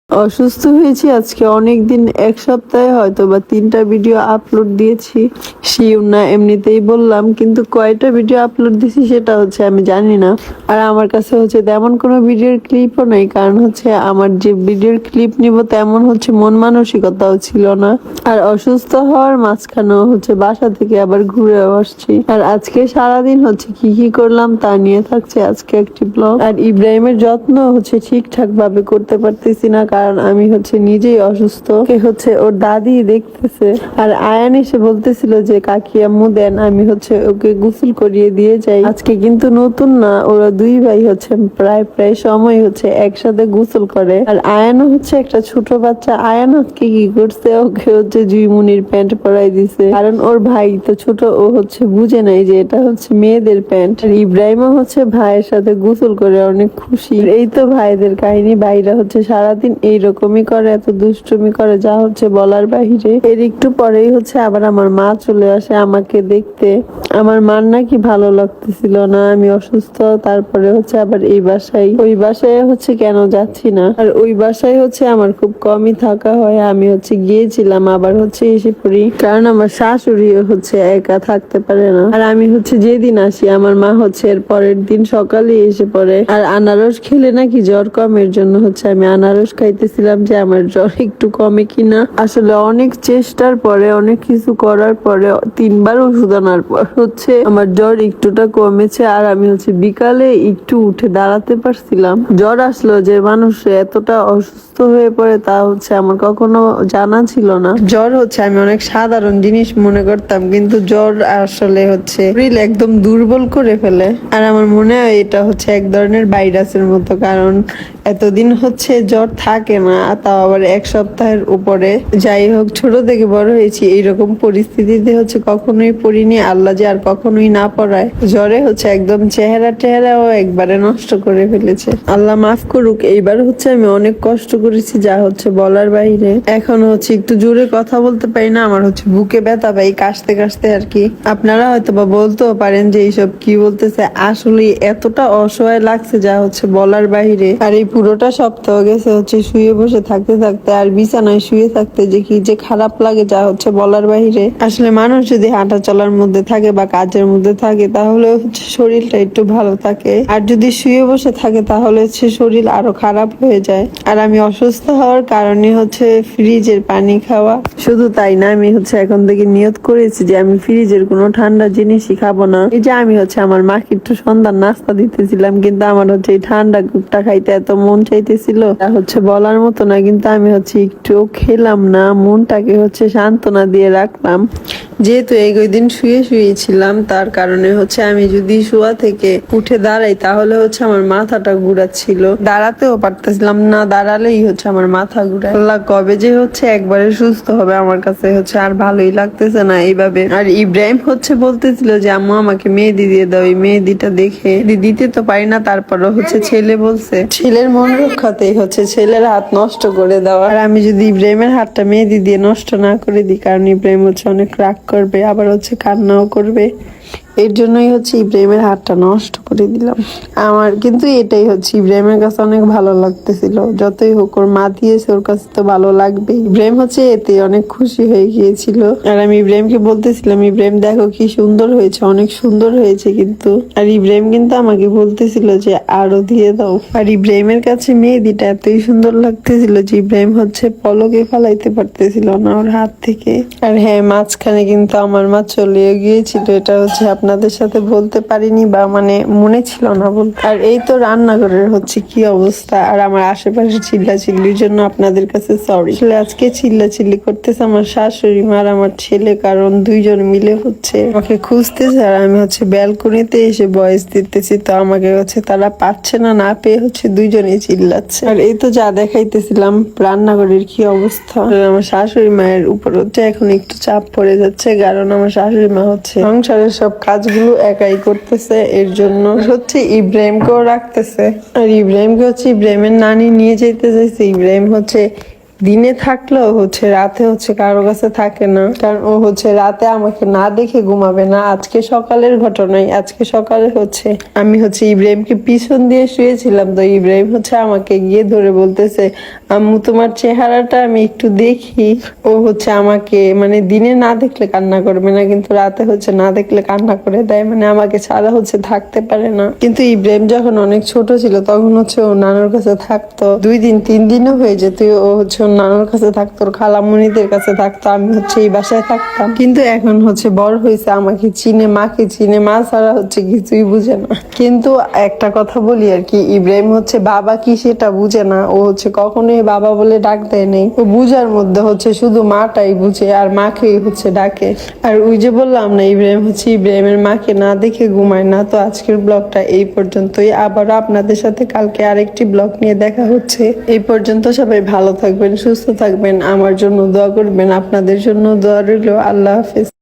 অসুস্থ হয়েছি আজকে অনেক দিন, এক সপ্তাহে হয়তো বা 3টা ভিডিও আপলোড দিয়েছি। শিওর না, এমনিতেই বললাম, কিন্তু কয়টা ভিডিও আপলোড দিয়েছি সেটা হচ্ছে আমি জানি না। আর আমার কাছে হচ্ছে তেমন কোনো ভিডিওর ক্লিপও নেই, কারণ হচ্ছে আমার যে ভিডিওর ক্লিপ নিব তেমন হচ্ছে মন মানসিকতাও ছিল না। আর অসুস্থ হওয়ার মাঝখানেও হচ্ছে বাসা থেকে আবার ঘুরেও আসছি। আর আজকে সারাদিন হচ্ছে কি কি করলাম তা নিয়ে থাকছে আজকে একটি ব্লগ। আর ইব্রাহিমের যত্ন হচ্ছে ঠিকঠাক ভাবে করতে পারতেছি না, কারণ আমি হচ্ছে নিজেই অসুস্থ। হচ্ছে ওর দাদি দেখতেছে। আর আয়ান এসে বলতেছিল যে কাকি আম্মু দেন, আমি হচ্ছে ওকে গোসল করিয়ে দিয়ে যাই। আজকে কিন্তু নতুন না, ওরা দুই ভাই হচ্ছে প্রায় প্রায় সময় হচ্ছে একসাথে গোসল করে। আর আয়ানও হচ্ছে একটা ছোট বাচ্চা। আয়ান আজকে কি করছে, ওকে হচ্ছে জুইমুনির প্যান্ট পরাই দিছে, কারণ ওর ভাই তো ছোট, ও হচ্ছে বুঝে নাই যে এটা হচ্ছে মেয়েদের প্যান্ট। আর ইব্রাহিমও হচ্ছে ভাইয়ের সাথে গোসল করে অনেক খুশি। এই তো ভাইদের কাহিনী। ভাইরা হচ্ছে সারাদিন এইরকমই করে, এত দুষ্টুমি করে যা হচ্ছে বলার বাহিরে। এর একটু পরেই হচ্ছে আবার আমার মা চলে আসে আমাকে দেখতে। আমার মার নাকি ভালো লাগতেছিল না, আমি অসুস্থ। তারপরে হচ্ছে আবার এই বাসায়, ওই বাসায় হচ্ছে কেন যাচ্ছি না। আর ওই বাসায় হচ্ছে আমার খুব কমই থাকা হয়। আমি হচ্ছে গিয়েছিলাম, আবার হচ্ছে এসে পড়ি, কারণ আমার শাশুড়ি হচ্ছে একা থাকতে পারে না। আর আমি হচ্ছে যেদিন আসি আমার মা হচ্ছে এর পরের দিন সকালে এসে পড়ে। আর আনারস খেলে নাকি জ্বর কমের জন্য হচ্ছে আমি আনারস খাইতেছিলাম যে আমার জ্বর একটু কমে কিনা। আসলে অনেক চেষ্টার পরে, অনেক কিছু করার পরে, 3বার ওষুধ আনার পর হচ্ছে আমার জ্বর একটুটা কমেছে। আর আমি হচ্ছে বিকালে একটু উঠে দাঁড়াতে পারছিলাম। জ্বর আসলো যে মানুষ এতটা অসুস্থ হয়ে পড়ে তা হচ্ছে আমার কখনো জানা ছিল না। জ্বর হচ্ছে আমি অনেক সাধারণ জিনিস মনে করতাম, কিন্তু জ্বর আসলে হচ্ছে শরীর একদম দুর্বল করে ফেলে। আর আমার মনে হয় এটা হচ্ছে এক ধরনের ভাইরাসের মতো, কারণ এতদিন হচ্ছে জ্বর থাকে না, তাও আবার এক সপ্তাহের উপরে। যাই হোক, ছোট থেকে বড় হয়েছি এইরকম পরিস্থিতিতে হচ্ছে কখনোই পড়িনি। আল্লাহ যে আর কখনোই না পড়ায়। জ্বরে হচ্ছে একদম চেহারা টেহারাও একবারে নষ্ট করে ফেলেছে, আল্লাহ মাফ করুক। এইবার হচ্ছে আমি অনেক কষ্ট করেছি যা হচ্ছে বলার বাইরে। এখন হচ্ছে একটু জোরে কথা বলতে পারি না, আমার হচ্ছে বুকে ব্যথা পাই কাশতে কাশতে আর কি। আপনারা হয়তো বা বলতেও পারেন যে এইসব কি বলতেছে, আসলে এতটা অসহায় লাগছে যা হচ্ছে বলার বাইরে। আর এই পুরোটা সপ্তাহ গেছে হচ্ছে শুয়ে বসে থাকতে থাকতে, আর বিছানায় শুয়ে থাকতে যে কি যে খারাপ লাগে যা হচ্ছে বলার বাহিরে। আসলে মানুষ যদি হাঁটা চলার মধ্যে থাকে বা কাজের মধ্যে থাকে তাহলে হচ্ছে শরীরটা একটু ভালো থাকে, আর যদি শুয়ে বসে থাকে তাহলে হচ্ছে শরীর আরো খারাপ হয়ে যায়। আর আমি অসুস্থ হওয়ার কারণে হচ্ছে ফ্রিজের পানি খাওয়া। শুধু তাই না, আমি হচ্ছে এখন থেকে নিয়ত করেছি যে আমি ফ্রিজের কোনো ঠান্ডা জিনিসই খাবো না। এই যে আমি হচ্ছে আমার মাকে একটু সন্ধ্যার নাস্তা দিতেছিলাম, কিন্তু আমার হচ্ছে এই ঠান্ডা গুপটা খাইতে এত মন চাইতেছিল তা হচ্ছে বলার মতো না, কিন্তু আমি হচ্ছে একটু খেলাম না, মনটাকে হচ্ছে সান্ত্বনা দিয়ে রাখলাম। যেহেতু এই দিন শুয়ে শুয়েছিলাম, তার কারণে হচ্ছে আমি যদি শোয়া থেকে উঠে দাঁড়াই তাহলে হচ্ছে আমার মাথাটা ঘুরাচ্ছিল, দাঁড়াতেও পারতেছিলাম না, দাঁড়ালেই হচ্ছে আমার মাথা ঘুরায়। আল্লাহ কবে যে হচ্ছে একবারে সুস্থ হবে, আমার কাছে হচ্ছে আর ভালোই লাগতেছে না এইভাবে। আর ইব্রাহিম হচ্ছে বলতেছিল যে আম্মু আমাকে মেহেদি দিয়ে দাও, এই মেহেদিটা দেখে দিতে তো পারি না, তারপরও হচ্ছে ছেলে বলছে, ছেলের মন রক্ষাতেই হচ্ছে ছেলের হাত নষ্ট করে দেওয়া। আর আমি যদি ইব্রাহিমের হাতটা মেহেদি দিয়ে নষ্ট না করে দিই, কারণ ইব্রাহিম হচ্ছে অনেক রাগ করবে, আবার হচ্ছে কান্নাও করবে, এর জন্যই হচ্ছে ইব্রাহিমের হাতটা নষ্ট করে দিলাম। আমার কিন্তু এটাই হচ্ছে ইব্রাহিমের কাছে অনেক ভালো লাগতেছিল। যতই হোক ওর মা দিয়েছে, ওর কাছে তো ভালো লাগবে। ইব্রাহিম হচ্ছে এতে অনেক খুশি হয়ে গিয়েছিল। আর আমি ইব্রাহিমকে বলতেছিলাম, ইব্রাহিম দেখো কি সুন্দর হয়েছে, অনেক সুন্দর হয়েছে কিন্তু। আর ইব্রাহিম কিন্তু আমাকে বলতেছিল যে আরো দিয়ে দাও। আর ইব্রাহিমের কাছে মেহেদিটা এতই সুন্দর লাগতেছিল যে ইব্রাহিম হচ্ছে পলকে ফালাইতে পারতেছিল না ওর হাত থেকে। আর হ্যাঁ, মাঝখানে কিন্তু আমার মা চলে গিয়েছিল, এটা হচ্ছে আপনাদের সাথে বলতে পারিনি বা মানে মনে ছিল না বলতে। আর এই তো রান্নাঘরের হচ্ছে কি অবস্থা, আর আমার আশেপাশে চিল্লাচিল্লির জন্য আপনাদের কাছে সরি। আসলে আজকে চিল্লাচিল্লি করতেছে আমার শাশুড়ি মা আর আমার ছেলে, কারণ দুইজন মিলে হচ্ছে আমাকে খুঁজতেছে। আর আমি হচ্ছে ব্যালকনিতে এসে ভয়েস দিতেছি, তো আমাকে হচ্ছে তারা পাচ্ছে না, না পেয়ে হচ্ছে দুইজনেই চিল্লাচ্ছে। আর এই তো যা দেখাইতেছিলাম রান্নাঘরের কি অবস্থা। আমার শাশুড়ি মায়ের উপর হচ্ছে এখন একটু চাপ পড়ে যাচ্ছে, কারণ আমার শাশুড়ি মা হচ্ছে সংসারের সব কাজগুলো একাই করতেছে, এর জন্য হচ্ছে ইব্রাহিমকেও রাখতেছে। আর ইব্রাহিমকে হচ্ছে ইব্রাহিমের নানি নিয়ে যেতে চাইছে, ইব্রাহিম হচ্ছে দিনে থাকলেও হচ্ছে রাতে হচ্ছে কারো কাছে থাকে না, কারণ ও হচ্ছে রাতে আমাকে না দেখে ঘুমাবে না। আজকে সকালের ঘটনাই, আজকে সকালে হচ্ছে আমি হচ্ছে ইব্রাহিমকে পিছন দিয়ে শুয়েছিলাম, তো ইব্রাহিম হচ্ছে আমাকে গিয়ে ধরে বলতেছে, আম্মু তোমার চেহারাটা আমি একটু দেখি। ও হচ্ছে আমাকে মানে দিনে না দেখলে কান্না করবে না, কিন্তু রাতে হচ্ছে না দেখলে কান্না করে দেয়, মানে আমাকে ছাড়া হচ্ছে থাকতে পারে না। কিন্তু ইব্রাহিম যখন অনেক ছোট ছিল তখন হচ্ছে ও নানুর কাছে থাকতো, 2 দিন 3 দিনও হয়ে যেত ও হচ্ছে ওর নানুর কাছে থাকতো, ওর খালামণিদের কাছে থাকতো, আমি হচ্ছে এই বাসায় থাকতাম। কিন্তু এখন হচ্ছে বড় হয়েছে, আমাকে চিনে, মাকে চিনে, মা ছাড়া হচ্ছে কিছুই বুঝে না। কিন্তু একটা কথা বলি আর কি, ইব্রাহিম হচ্ছে বাবা কি সেটা বুঝে না, ও হচ্ছে কখনোই বাবা বলে ডাক দেয় নাই। ও বুঝার মধ্যে হচ্ছে শুধু মাটাই বুঝে আর মাকেই হচ্ছে ডাকে। আর ওই যে বললাম না, ইব্রাহিম হচ্ছে ইব্রাহিমের মাকে না দেখে ঘুমায় না। তো আজকের ব্লগটা এই পর্যন্তই, আবারও আপনাদের সাথে কালকে আরেকটি ব্লগ নিয়ে দেখা হচ্ছে। এই পর্যন্ত সবাই ভালো থাকবেন, সুস্থ থাকবেন, আমার জন্য দোয়া করবেন, আপনাদের জন্য দোয়া রইল। আল্লাহ হাফেজ।